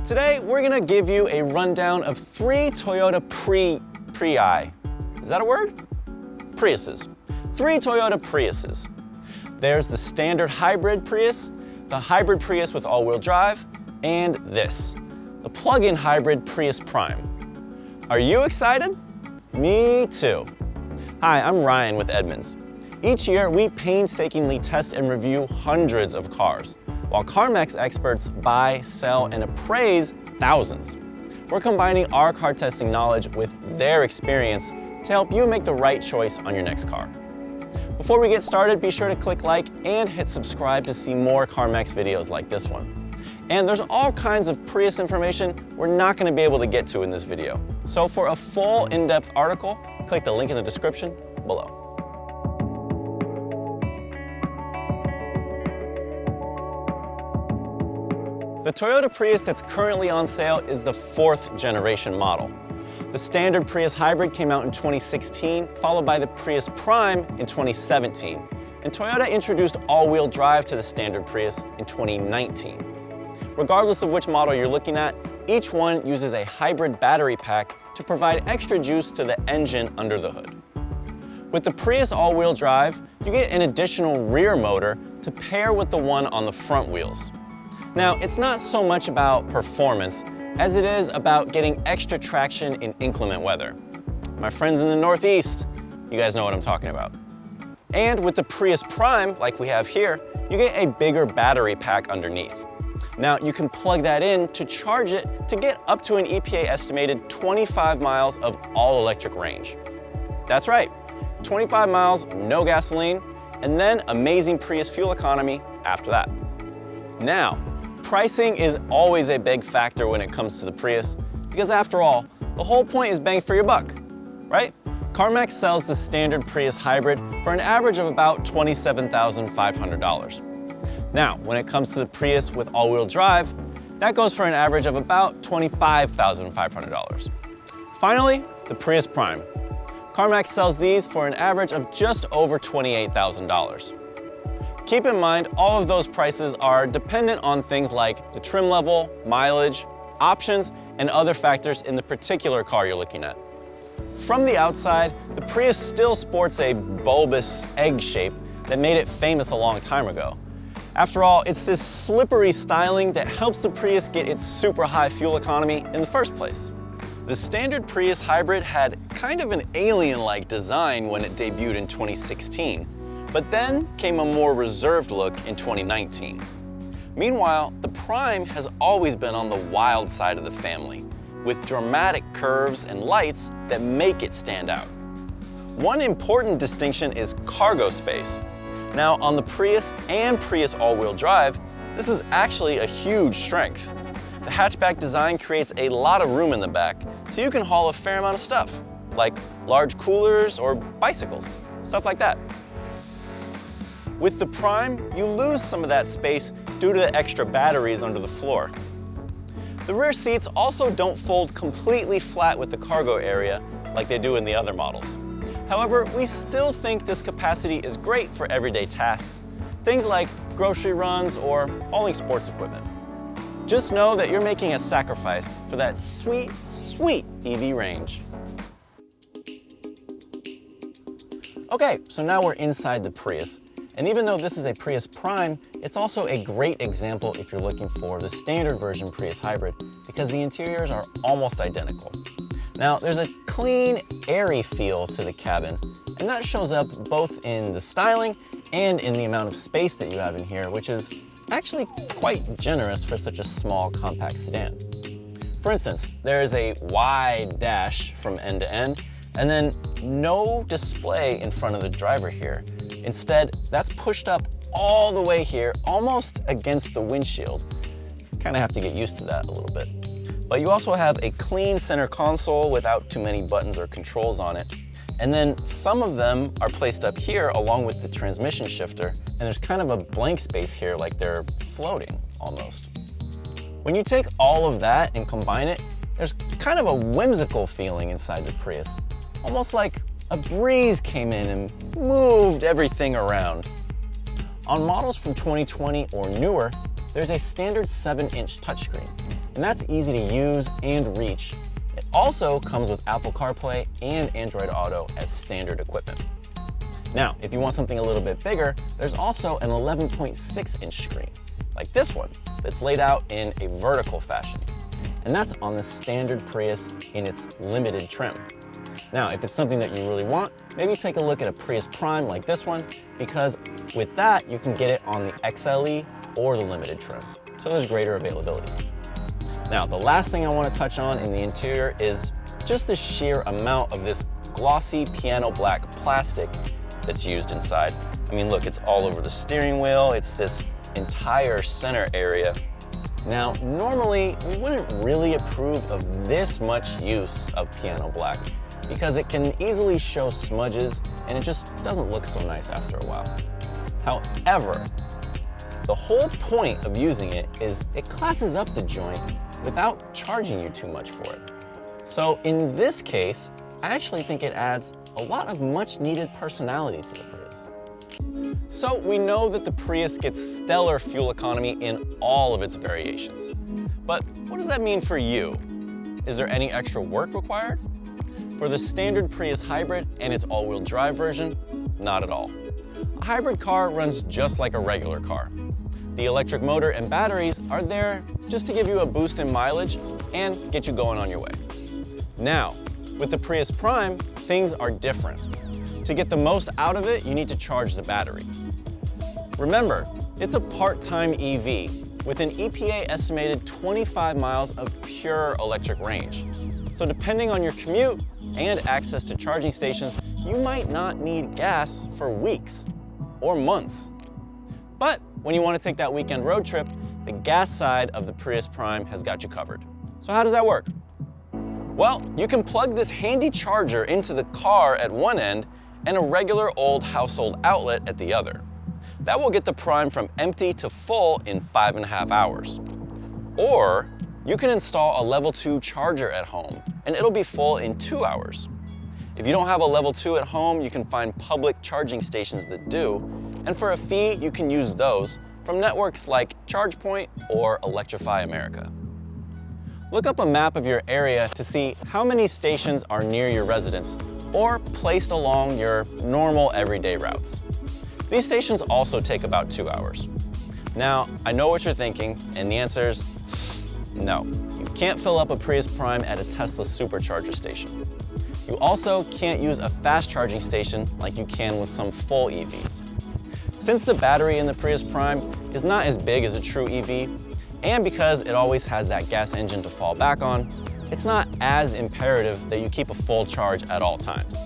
Today, we're gonna give you a rundown of 3 Toyota Prii. Is that a word? Priuses. 3 Toyota Priuses. There's the standard hybrid Prius, the hybrid Prius with all-wheel drive, and this, the plug-in hybrid Prius Prime. Are you excited? Me too. Hi, I'm Ryan with Edmunds. Each year, we painstakingly test and review hundreds of cars, while CarMax experts buy, sell, and appraise thousands. We're combining our car testing knowledge with their experience to help you make the right choice on your next car. Before we get started, be sure to click like and hit subscribe to see more CarMax videos like this one. And there's all kinds of Prius information we're not going to be able to get to in this video. So for a full in-depth article, click the link in the description below. The Toyota Prius that's currently on sale is the 4th generation model. The standard Prius hybrid came out in 2016, followed by the Prius Prime in 2017. And Toyota introduced all-wheel drive to the standard Prius in 2019. Regardless of which model you're looking at, each one uses a hybrid battery pack to provide extra juice to the engine under the hood. With the Prius all-wheel drive, you get an additional rear motor to pair with the one on the front wheels. Now, it's not so much about performance as it is about getting extra traction in inclement weather. My friends in the Northeast, you guys know what I'm talking about. And with the Prius Prime, like we have here, you get a bigger battery pack underneath. Now, you can plug that in to charge it to get up to an EPA estimated 25 miles of all-electric range. That's right, 25 miles, no gasoline, and then amazing Prius fuel economy after that. Now, pricing is always a big factor when it comes to the Prius, because after all, the whole point is bang for your buck, right? CarMax sells the standard Prius hybrid for an average of about $27,500. Now, when it comes to the Prius with all-wheel drive, that goes for an average of about $25,500. Finally, the Prius Prime. CarMax sells these for an average of just over $28,000. Keep in mind, all of those prices are dependent on things like the trim level, mileage, options, and other factors in the particular car you're looking at. From the outside, the Prius still sports a bulbous egg shape that made it famous a long time ago. After all, it's this slippery styling that helps the Prius get its super high fuel economy in the first place. The standard Prius hybrid had kind of an alien-like design when it debuted in 2016. But then came a more reserved look in 2019. Meanwhile, the Prime has always been on the wild side of the family, with dramatic curves and lights that make it stand out. One important distinction is cargo space. Now, on the Prius and Prius all-wheel drive, this is actually a huge strength. The hatchback design creates a lot of room in the back, so you can haul a fair amount of stuff, like large coolers or bicycles, stuff like that. With the Prime, you lose some of that space due to the extra batteries under the floor. The rear seats also don't fold completely flat with the cargo area like they do in the other models. However, we still think this capacity is great for everyday tasks, things like grocery runs or hauling sports equipment. Just know that you're making a sacrifice for that sweet, sweet EV range. Okay, so now we're inside the Prius. And even though this is a Prius Prime, it's also a great example if you're looking for the standard version Prius hybrid, because the interiors are almost identical. Now, there's a clean, airy feel to the cabin, and that shows up both in the styling and in the amount of space that you have in here, which is actually quite generous for such a small, compact sedan. For instance, there is a wide dash from end to end, and then no display in front of the driver here. Instead, that's pushed up all the way here, almost against the windshield. Kind of have to get used to that a little bit. But you also have a clean center console without too many buttons or controls on it. And then some of them are placed up here along with the transmission shifter, and there's kind of a blank space here like they're floating almost. When you take all of that and combine it, there's kind of a whimsical feeling inside the Prius. Almost like a breeze came in and moved everything around. On models from 2020 or newer, there's a standard 7-inch touchscreen. and that's easy to use and reach. It also comes with Apple CarPlay and Android Auto as standard equipment. Now, if you want something a little bit bigger, there's also an 11.6-inch screen, like this one, that's laid out in a vertical fashion. And that's on the standard Prius in its limited trim. Now, if it's something that you really want, maybe take a look at a Prius Prime like this one, because with that, you can get it on the XLE or the limited trim. So there's greater availability. Now, the last thing I want to touch on in the interior is just the sheer amount of this glossy piano black plastic that's used inside. I mean, look, it's all over the steering wheel. It's this entire center area. Now, normally, we wouldn't really approve of this much use of piano black because it can easily show smudges and it just doesn't look so nice after a while. However, the whole point of using it is it classes up the joint without charging you too much for it. So in this case, I actually think it adds a lot of much needed personality to the Prius. So we know that the Prius gets stellar fuel economy in all of its variations. But what does that mean for you? Is there any extra work required? For the standard Prius hybrid and its all-wheel drive version, not at all. A hybrid car runs just like a regular car. The electric motor and batteries are there just to give you a boost in mileage and get you going on your way. Now, with the Prius Prime, things are different. To get the most out of it, you need to charge the battery. Remember, it's a part-time EV with an EPA estimated 25 miles of pure electric range. So depending on your commute and access to charging stations, you might not need gas for weeks or months. But when you want to take that weekend road trip, the gas side of the Prius Prime has got you covered. So how does that work? Well, you can plug this handy charger into the car at one end and a regular old household outlet at the other. That will get the Prime from empty to full in 5.5 hours. Or you can install a level 2 charger at home and it'll be full in 2 hours. If you don't have a level 2 at home, you can find public charging stations that do, and for a fee, you can use those from networks like ChargePoint or Electrify America. Look up a map of your area to see how many stations are near your residence or placed along your normal everyday routes. These stations also take about 2 hours. Now, I know what you're thinking, and the answer is no. You can't fill up a Prius Prime at a Tesla supercharger station. You also can't use a fast charging station like you can with some full EVs. Since the battery in the Prius Prime is not as big as a true EV, and because it always has that gas engine to fall back on, it's not as imperative that you keep a full charge at all times.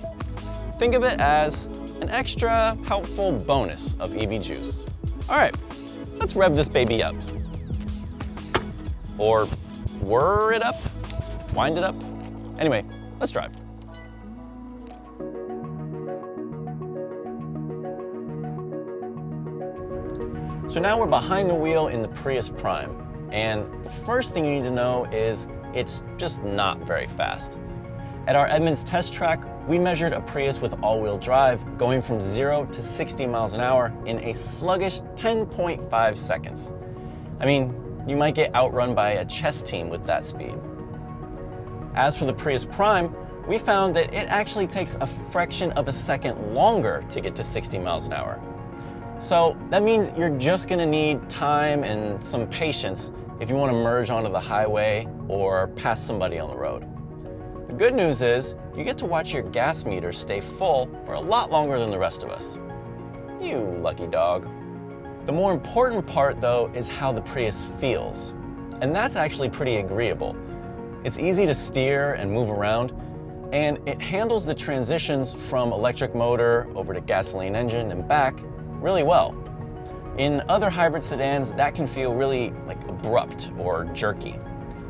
Think of it as an extra helpful bonus of EV juice. All right, let's rev this baby up. Or whir it up, wind it up. Anyway, let's drive. So now we're behind the wheel in the Prius Prime, and the first thing you need to know is it's just not very fast. At our Edmunds test track, we measured a Prius with all-wheel drive going from 0 to 60 miles an hour in a sluggish 10.5 seconds. I mean, you might get outrun by a chess team with that speed. As for the Prius Prime, we found that it actually takes a fraction of a second longer to get to 60 miles an hour. So that means you're just gonna need time and some patience if you want to merge onto the highway or pass somebody on the road. The good news is you get to watch your gas meter stay full for a lot longer than the rest of us. You lucky dog. The more important part though is how the Prius feels. And that's actually pretty agreeable. It's easy to steer and move around, and it handles the transitions from electric motor over to gasoline engine and back really well. In other hybrid sedans, that can feel really abrupt or jerky,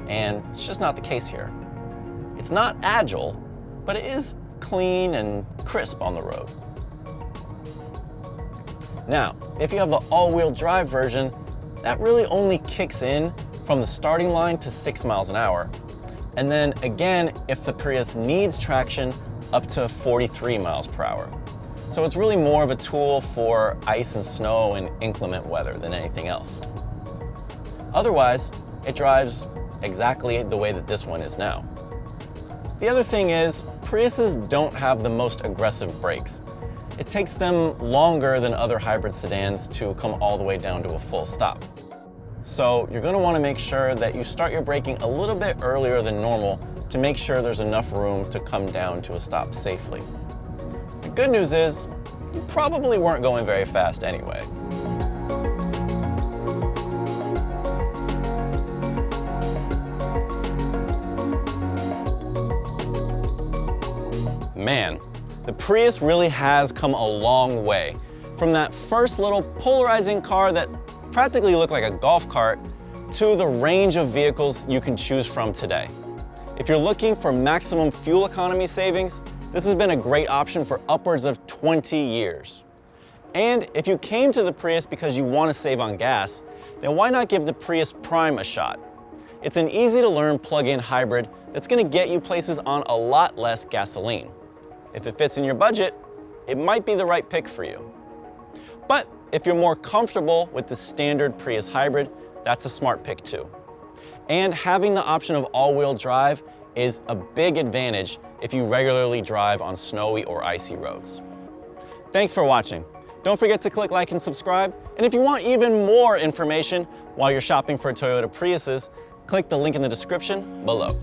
and it's just not the case here. It's not agile, but it is clean and crisp on the road. Now, if you have the all-wheel drive version, that really only kicks in from the starting line to 6 miles an hour. And then again, if the Prius needs traction, up to 43 miles per hour. So it's really more of a tool for ice and snow and inclement weather than anything else. Otherwise, it drives exactly the way that this one is now. The other thing is, Priuses don't have the most aggressive brakes. It takes them longer than other hybrid sedans to come all the way down to a full stop. So you're going to want to make sure that you start your braking a little bit earlier than normal to make sure there's enough room to come down to a stop safely. The good news is, you probably weren't going very fast anyway. Man, the Prius really has come a long way. From that first little polarizing car that practically looked like a golf cart to the range of vehicles you can choose from today. If you're looking for maximum fuel economy savings, this has been a great option for upwards of 20 years. And if you came to the Prius because you want to save on gas, then why not give the Prius Prime a shot? It's an easy-to-learn plug-in hybrid that's going to get you places on a lot less gasoline. If it fits in your budget, it might be the right pick for you. But if you're more comfortable with the standard Prius hybrid, that's a smart pick too. And having the option of all-wheel drive is a big advantage if you regularly drive on snowy or icy roads. Thanks for watching. Don't forget to click like and subscribe. And if you want even more information while you're shopping for Toyota Priuses, click the link in the description below.